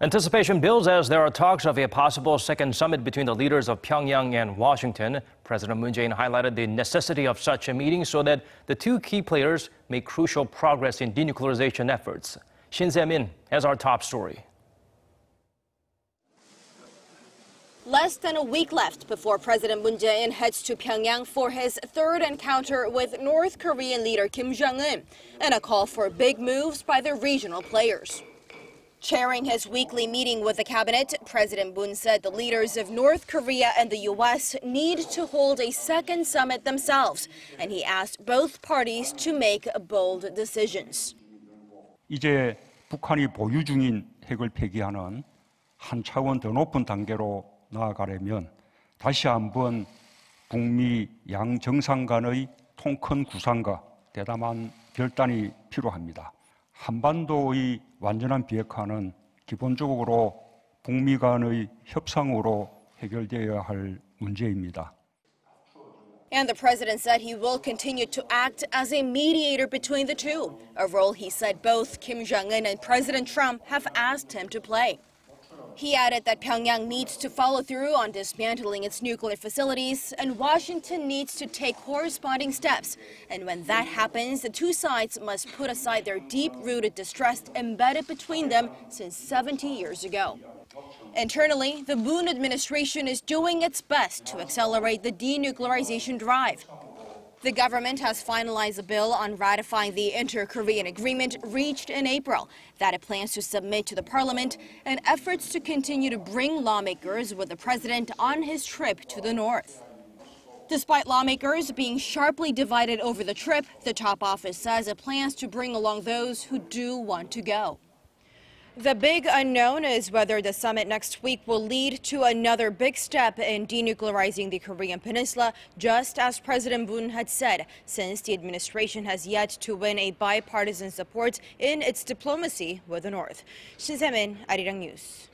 Anticipation builds as there are talks of a possible second summit between the leaders of Pyongyang and Washington. President Moon Jae-in highlighted the necessity of such a meeting so that the two key players make crucial progress in denuclearization efforts. Shin Se-min has our top story. Less than a week left before President Moon Jae-in heads to Pyongyang for his third encounter with North Korean leader Kim Jong-un and a call for big moves by the regional players. Chairing his weekly meeting with the cabinet, President Moon said the leaders of North Korea and the U.S. need to hold a second summit themselves, and he asked both parties to make bold decisions. 이제 북한이 보유 중인 핵을 폐기하는 한 차원 더 높은 단계로 나아가려면 다시 한번 북미 양 정상 간의 통큰 구상과 대담한 결단이 필요합니다. 한반도의 완전한 비핵화는 기본적으로 북미 간의 협상으로 해결되어야 할 문제입니다. And the president said he will continue to act as a mediator between the two, a role he said both Kim Jong-un and President Trump have asked him to play. He added that Pyongyang needs to follow through on dismantling its nuclear facilities, and Washington needs to take corresponding steps. And when that happens, the two sides must put aside their deep-rooted distrust embedded between them since 70 years ago. Internally, the Moon administration is doing its best to accelerate the denuclearization drive. The government has finalized a bill on ratifying the inter-Korean agreement reached in April that it plans to submit to the parliament, and efforts to continue to bring lawmakers with the president on his trip to the north. Despite lawmakers being sharply divided over the trip, the top office says it plans to bring along those who do want to go. The big unknown is whether the summit next week will lead to another big step in denuclearizing the Korean Peninsula, just as President Moon had said, since the administration has yet to win a bipartisan support in its diplomacy with the North. Shin Se-min, Arirang News.